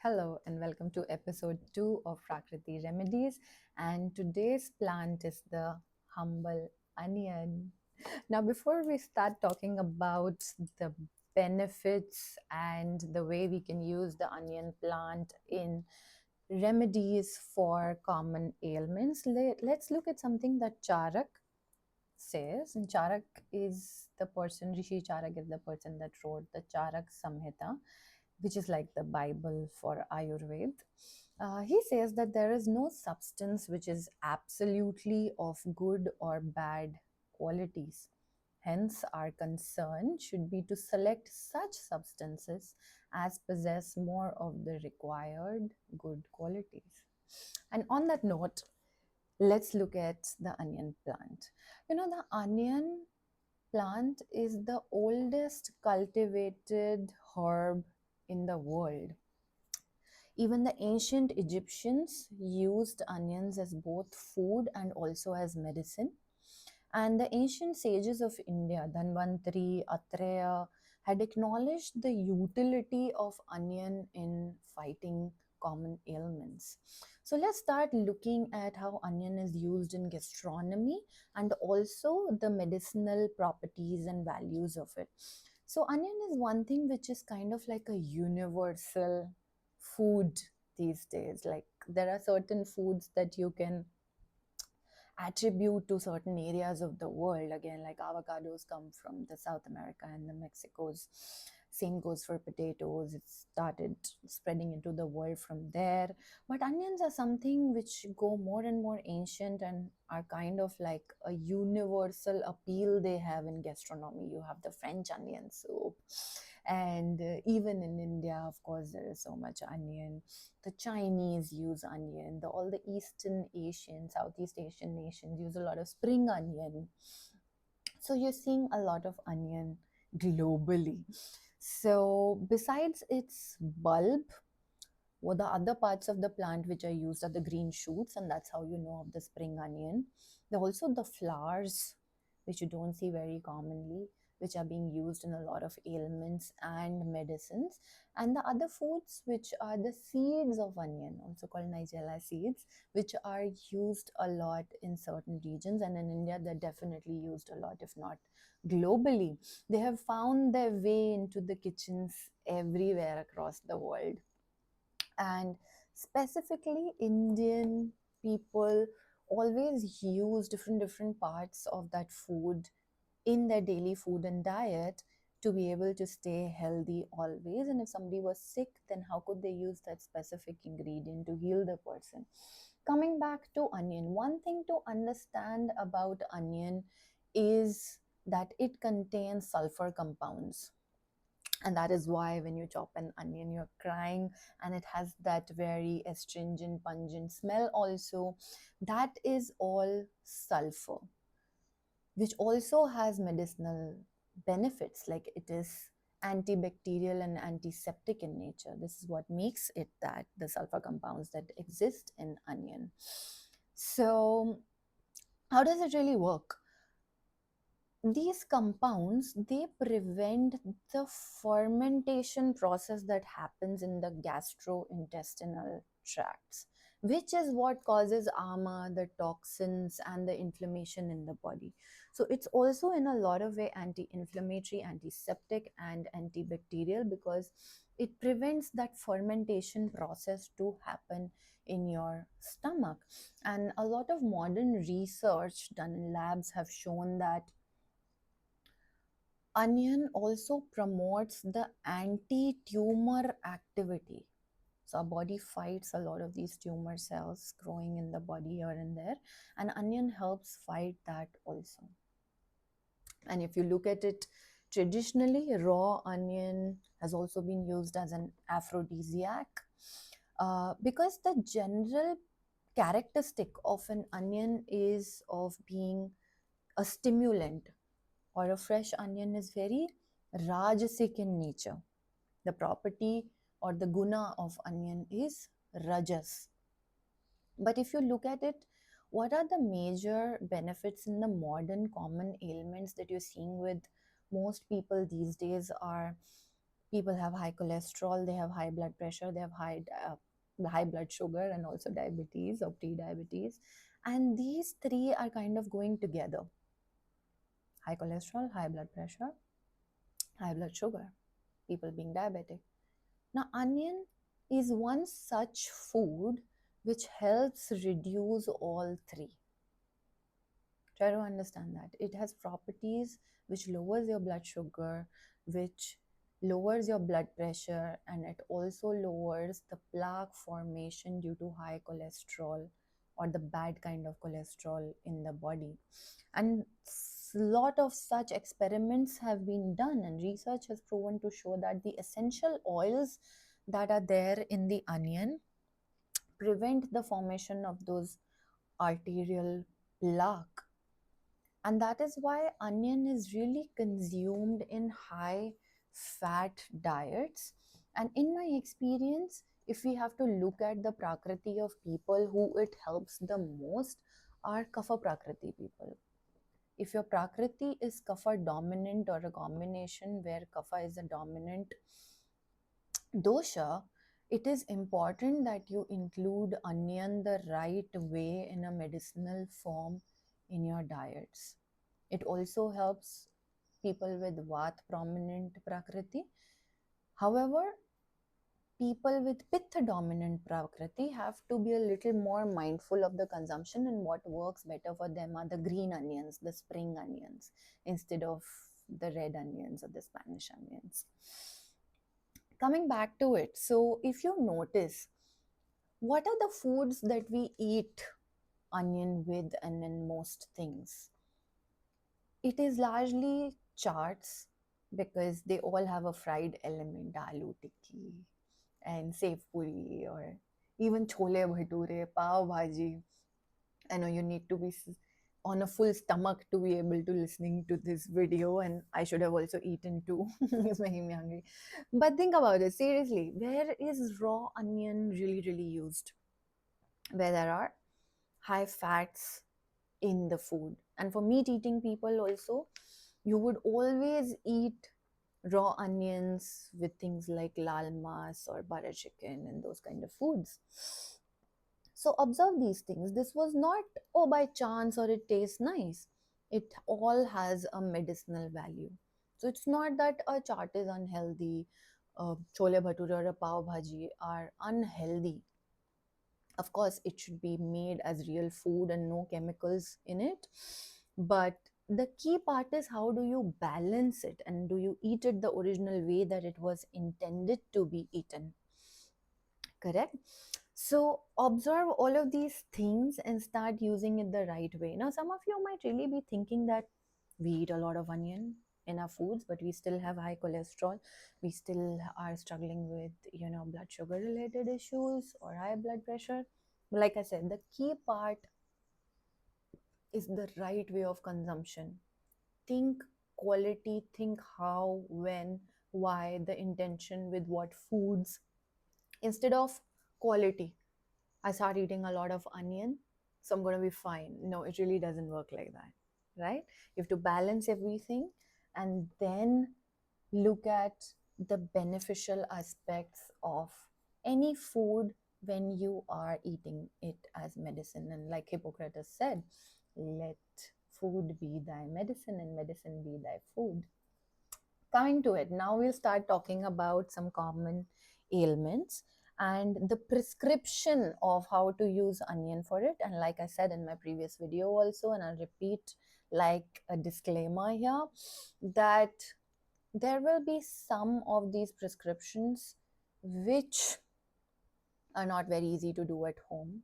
Hello and welcome to episode 2 of Prakriti Remedies. And today's plant is the humble onion. Now, before we start talking about the benefits and the way we can use the onion plant in remedies for common ailments, let's look at something that Charak says. And Charak is the person, Rishi Charak is the person that wrote the Charak Samhita, which is like the Bible for Ayurveda. He says that there is no substance which is absolutely of good or bad qualities. Hence, our concern should be to select such substances as possess more of the required good qualities. And on that note, let's look at the onion plant. The onion plant is the oldest cultivated herb in the world. Even the ancient Egyptians used onions as both food and also as medicine. And the ancient sages of India, Dhanvantari, Atreya, had acknowledged the utility of onion in fighting common ailments. So let's start looking at how onion is used in gastronomy and also the medicinal properties and values of it. So onion is one thing which is kind of like a universal food these days. Like there are certain foods that you can attribute to certain areas of the world. Again, like avocados come from the South America and the Mexicos. Same goes for potatoes. It started spreading into the world from there. But onions are something which go more and more ancient and are kind of like a universal appeal they have in gastronomy. You have the French onion soup, and even in India, of course, there is so much onion. The Chinese use onion. All the Eastern Asian, Southeast Asian nations use a lot of spring onion. So you're seeing a lot of onion globally. So besides its bulb, what the other parts of the plant which are used are the green shoots, and that's how you know of the spring onion. There are also the flowers, which you don't see very commonly, which are being used in a lot of ailments and medicines. And the other foods, which are the seeds of onion, also called Nigella seeds, which are used a lot in certain regions. And in India, they're definitely used a lot, if not globally. They have found their way into the kitchens everywhere across the world. And specifically Indian people always use different parts of that food in their daily food and diet to be able to stay healthy always. And if somebody was sick, then how could they use that specific ingredient to heal the person? Coming back to onion, one thing to understand about onion is that it contains sulfur compounds, and that is why when you chop an onion you're crying, and it has that very astringent pungent smell also. That is all sulfur, which also has medicinal benefits, like it is antibacterial and antiseptic in nature. This is what makes it that the sulfur compounds that exist in onion. So how does it really work? These compounds, they prevent the fermentation process that happens in the gastrointestinal tracts, which is what causes ama, the toxins and the inflammation in the body. So it's also in a lot of way anti-inflammatory, antiseptic and antibacterial, because it prevents that fermentation process to happen in your stomach. And a lot of modern research done in labs have shown that onion also promotes the anti-tumor activity. So our body fights a lot of these tumor cells growing in the body here and there, and onion helps fight that also. And if you look at it traditionally, raw onion has also been used as an aphrodisiac, because the general characteristic of an onion is of being a stimulant, or a fresh onion is very rajasic in nature. The property or the guna of onion is rajas. But if you look at it, what are the major benefits in the modern common ailments that you're seeing with most people these days are People have high cholesterol, they have high blood pressure, they have high blood sugar, and also diabetes or pre-diabetes. And these three are kind of going together: high cholesterol, high blood pressure, high blood sugar, people being diabetic. Now, onion is one such food which helps reduce all three. Try to understand that. It has properties which lowers your blood sugar, which lowers your blood pressure, and it also lowers the plaque formation due to high cholesterol or the bad kind of cholesterol in the body. And lot of such experiments have been done, and research has proven to show that the essential oils that are there in the onion prevent the formation of those arterial plaque. And that is why onion is really consumed in high fat diets. And in my experience, if we have to look at the prakriti of people who it helps the most, are kapha prakriti people. If your prakriti is kapha dominant, or a combination where kapha is a dominant dosha, it is important that you include onion the right way in a medicinal form in your diets. It also helps people with Vata prominent Prakriti. However, people with Pitta dominant Prakriti have to be a little more mindful of the consumption, and what works better for them are the green onions, the spring onions, instead of the red onions or the Spanish onions. Coming back to it, so if you notice, what are the foods that we eat onion with and in most things? It is largely charts, because they all have a fried element, aloo tikki and sev puri, or even chole bhature, pav bhaji. I know you need to be on a full stomach to be able to listening to this video, and I should have also eaten too. It's making me hungry. But think about it seriously. Where is raw onion really, really used? Where there are high fats in the food. And for meat eating people also, you would always eat raw onions with things like lal mas or butter chicken and those kind of foods. So observe these things. This was not, oh, by chance or it tastes nice. It all has a medicinal value. So it's not that a chaat is unhealthy, chole bhature or a pav bhaji are unhealthy. Of course, it should be made as real food and no chemicals in it. But the key part is, how do you balance it, and do you eat it the original way that it was intended to be eaten? Correct? So observe all of these things and start using it the right way. Now, some of you might really be thinking that we eat a lot of onion in our foods, but we still have high cholesterol. We still are struggling with, blood sugar related issues or high blood pressure. Like I said, the key part is the right way of consumption. Think quality, think how, when, why, the intention with what foods, instead of quality. I start eating a lot of onion, so I'm going to be fine. No, it really doesn't work like that, right? You have to balance everything and then look at the beneficial aspects of any food when you are eating it as medicine. And like Hippocrates said, let food be thy medicine and medicine be thy food. Coming to it, now we'll start talking about some common ailments and the prescription of how to use onion for it. And like I said in my previous video also, and I'll repeat like a disclaimer here, that there will be some of these prescriptions which are not very easy to do at home,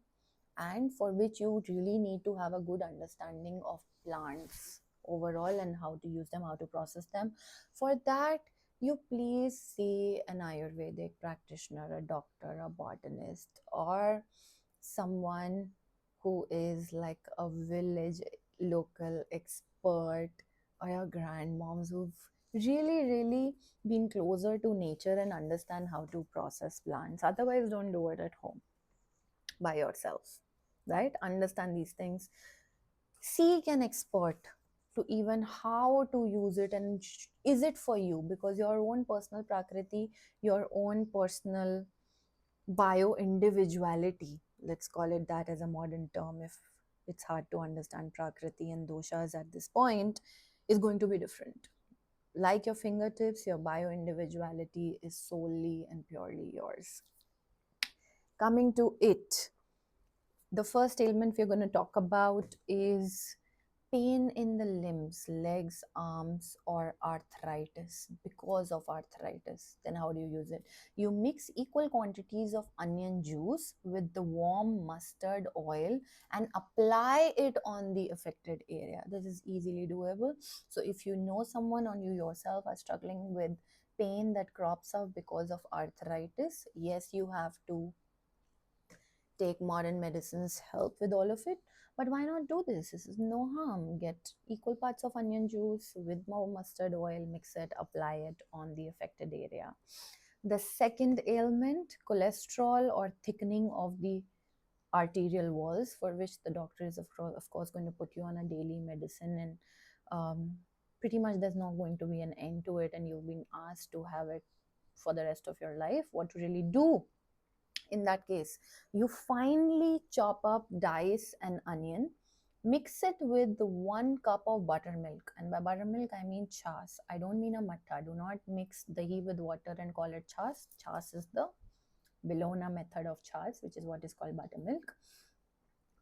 and for which you really need to have a good understanding of plants overall and how to use them, how to process them. For that, you please see an Ayurvedic practitioner, a doctor, a botanist, or someone who is like a village local expert, or your grandmoms who've really, really been closer to nature and understand how to process plants. Otherwise, don't do it at home by yourself, right? Understand these things. Seek an expert. to even how to use it, and is it for you, because your own personal prakriti, your own personal bio individuality, let's call it that as a modern term if it's hard to understand prakriti and doshas at this point, is going to be different. Like your fingertips, your bio individuality is solely and purely yours. Coming to it, the first ailment we're going to talk about is pain in the limbs, legs, arms, or arthritis. Because of arthritis, then how do you use it? You mix equal quantities of onion juice with the warm mustard oil and apply it on the affected area. This is easily doable. So if you know someone or you yourself are struggling with pain that crops up because of arthritis, yes, you have to take modern medicines help with all of it, but why not do this? This is no harm. Get equal parts of onion juice with more mustard oil, mix it, apply it on the affected area. The second ailment, cholesterol or thickening of the arterial walls, for which the doctor is of course going to put you on a daily medicine, and pretty much there's not going to be an end to it, and you've been asked to have it for the rest of your life. What to really do in that case? You finely chop up, dice an onion, mix it with 1 cup of buttermilk. And by buttermilk, I mean chas. I don't mean a matta. Do not mix dahi with water and call it chas. Chas is the Bologna method of chas, which is what is called buttermilk,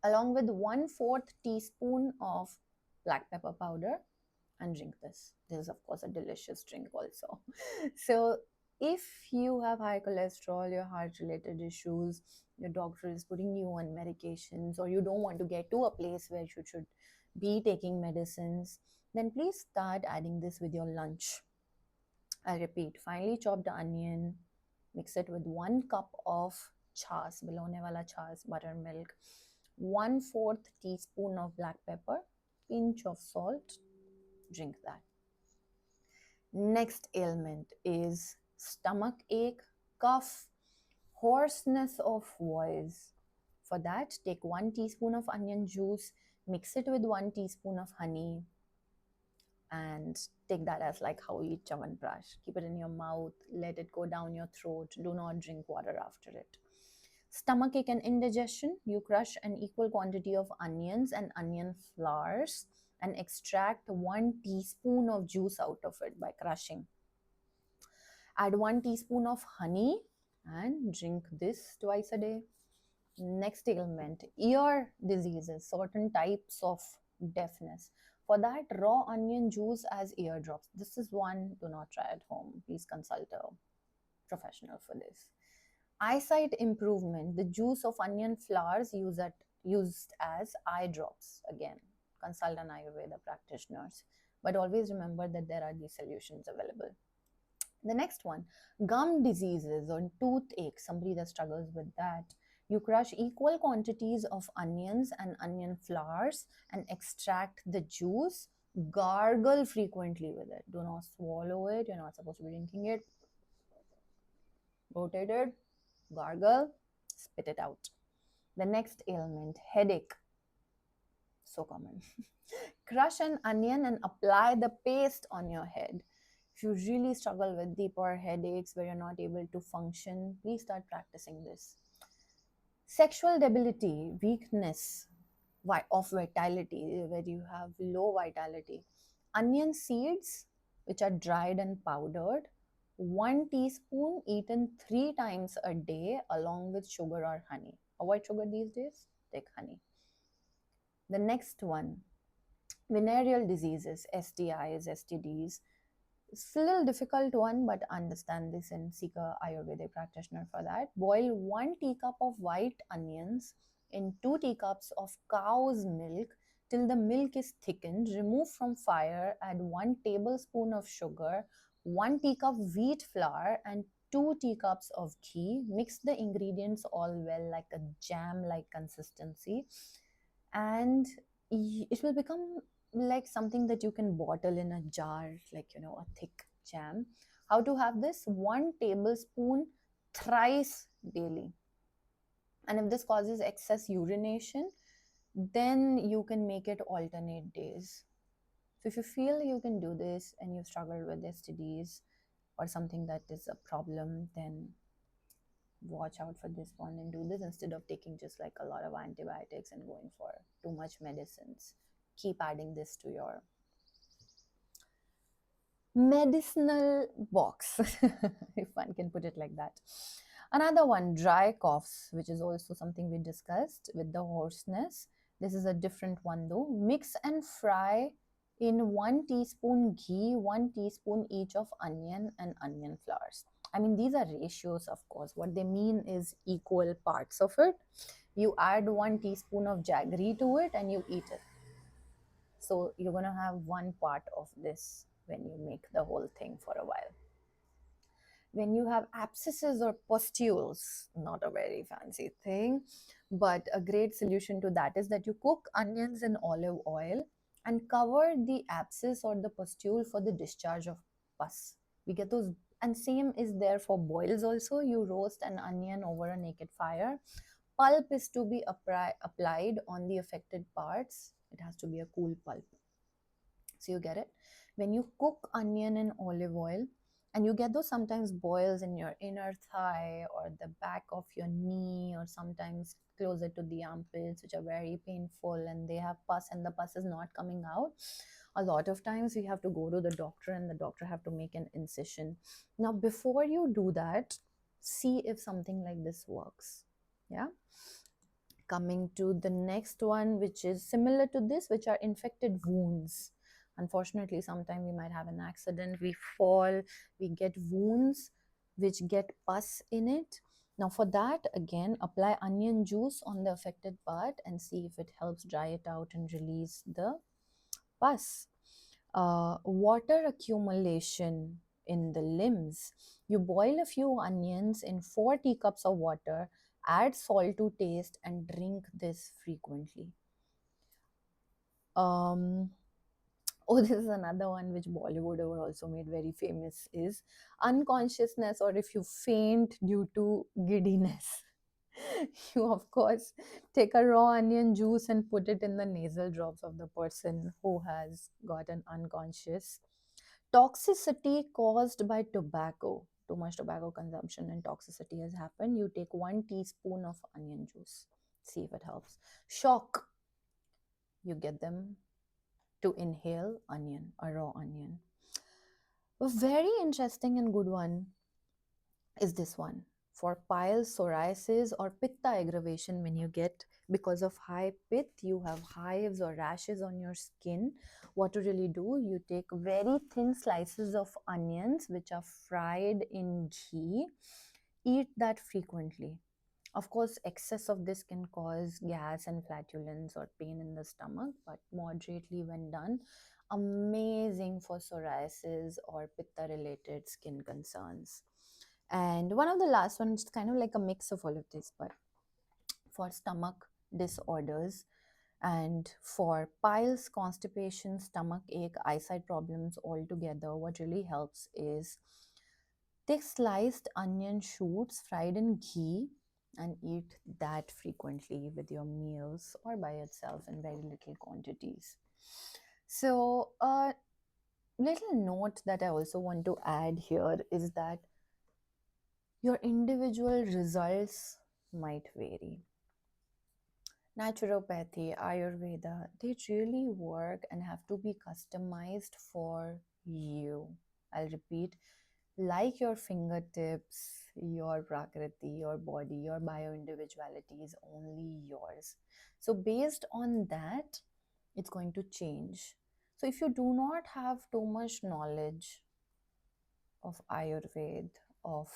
along with 1/4 teaspoon of black pepper powder, and drink this. This is, of course, a delicious drink also. So, if you have high cholesterol, your heart related issues, your doctor is putting you on medications, or you don't want to get to a place where you should be taking medicines, then please start adding this with your lunch. I repeat, finely chopped onion, mix it with 1 cup of chas, Bologna wala chas, buttermilk, 1/4 teaspoon of black pepper, pinch of salt, drink that. Next ailment is stomach ache, cough, hoarseness of voice. For that, take 1 teaspoon of onion juice, mix it with 1 teaspoon of honey, and take that as like how you eat chawanprash. Keep it in your mouth, let it go down your throat. Do not drink water after it. Stomach ache and indigestion, you crush an equal quantity of onions and onion flowers and extract 1 teaspoon of juice out of it by crushing. Add 1 teaspoon of honey and drink this twice a day. Next ailment, ear diseases, certain types of deafness. For that, raw onion juice as eardrops. This is one, do not try at home. Please consult a professional for this. Eyesight improvement, the juice of onion flowers used as eye drops. Again, consult an Ayurveda practitioners. But always remember that there are these solutions available. The next one, gum diseases or toothache, somebody that struggles with that. You crush equal quantities of onions and onion flowers and extract the juice. Gargle frequently with it. Do not swallow it. You're not supposed to be drinking it. Rotate it, gargle, spit it out. The next ailment, headache. So common. Crush an onion and apply the paste on your head. If you really struggle with deeper headaches where you're not able to function, please start practicing this. Sexual debility, weakness of vitality, where you have low vitality. Onion seeds, which are dried and powdered, 1 teaspoon eaten 3 times a day along with sugar or honey. Avoid sugar these days, take honey. The next one, venereal diseases, STIs, STDs. It's a little difficult one, but understand this and seek a Ayurvedic practitioner for that. Boil 1 teacup of white onions in 2 teacups of cow's milk till the milk is thickened. Remove from fire, add 1 tablespoon of sugar, 1 teacup wheat flour, and 2 teacups of ghee. Mix the ingredients all well like a jam-like consistency, and it will become like something that you can bottle in a jar, like a thick jam. How to have this? 1 tablespoon thrice daily. And if this causes excess urination, then you can make it alternate days. So if you feel you can do this and you struggle with STDs or something that is a problem, then watch out for this one and do this instead of taking just like a lot of antibiotics and going for too much medicines. Keep adding this to your medicinal box, if one can put it like that. Another one, dry coughs, which is also something we discussed with the hoarseness. This is a different one though. Mix and fry in 1 teaspoon ghee, 1 teaspoon each of onion and onion flowers. I mean, these are ratios, of course. What they mean is equal parts of it. You add 1 teaspoon of jaggery to it and you eat it. So you're going to have one part of this when you make the whole thing for a while. When you have abscesses or pustules, not a very fancy thing, but a great solution to that is that you cook onions in olive oil and cover the abscess or the pustule for the discharge of pus. We get those, and same is there for boils also. You roast an onion over a naked fire. Pulp is to be applied on the affected parts. It has to be a cool pulp. So you get it? When you cook onion in olive oil, and you get those sometimes boils in your inner thigh or the back of your knee, or sometimes closer to the armpits, which are very painful and they have pus and the pus is not coming out. A lot of times we have to go to the doctor and the doctor have to make an incision. Now, before you do that, see if something like this works. Yeah. Coming to the next one, which is similar to this, which are infected wounds. Unfortunately, sometimes we might have an accident, we fall, we get wounds which get pus in it. Now, for that, again, apply onion juice on the affected part and see if it helps dry it out and release the pus. Water accumulation in the limbs. You boil a few onions in 4 teacups of water, add salt to taste, and drink this frequently. Oh, this is another one which Bollywood have also made very famous is unconsciousness, or if you faint due to giddiness. You, of course, take a raw onion juice and put it in the nasal drops of the person who has gotten unconscious. Toxicity caused by tobacco. Too much tobacco consumption and toxicity has happened. You take 1 teaspoon of onion juice. See if it helps. Shock. You get them to inhale onion, a raw onion. A very interesting and good one is this one. For piles, psoriasis, or pitta aggravation, when you get, because of high pit, you have hives or rashes on your skin, what to really do, you take very thin slices of onions which are fried in ghee, eat that frequently. Of course, excess of this can cause gas and flatulence or pain in the stomach, but moderately when done, amazing for psoriasis or pitta related skin concerns. And one of the last ones, kind of like a mix of all of this, but for stomach disorders and for piles, constipation, stomach ache, eyesight problems all together, what really helps is take sliced onion shoots fried in ghee and eat that frequently with your meals or by itself in very little quantities. So, a little note that I also want to add here is that your individual results might vary. Naturopathy, Ayurveda, they really work and have to be customized for you. I'll repeat, like your fingertips, your Prakriti, your body, your bio individuality is only yours. So, based on that, it's going to change. So, if you do not have too much knowledge of Ayurveda, of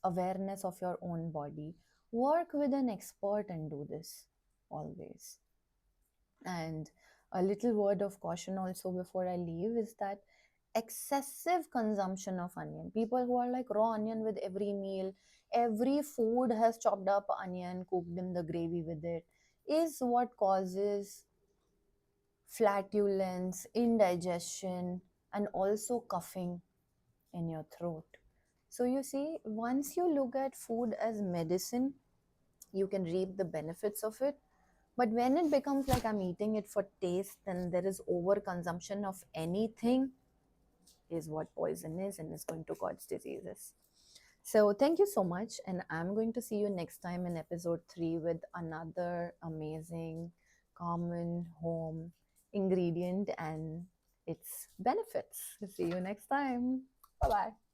awareness of your own body, work with an expert and do this always. And a little word of caution also before I leave is that excessive consumption of onion, people who are like raw onion with every meal, every food has chopped up onion, cooked in the gravy with it, is what causes flatulence, indigestion, and also coughing in your throat. So you see, once you look at food as medicine, you can reap the benefits of it. But when it becomes like I'm eating it for taste, then there is overconsumption of anything, is what poison is, and is going to cause diseases. So thank you so much, and I'm going to see you next time in episode 3 with another amazing common home ingredient and its benefits. See you next time. Bye bye.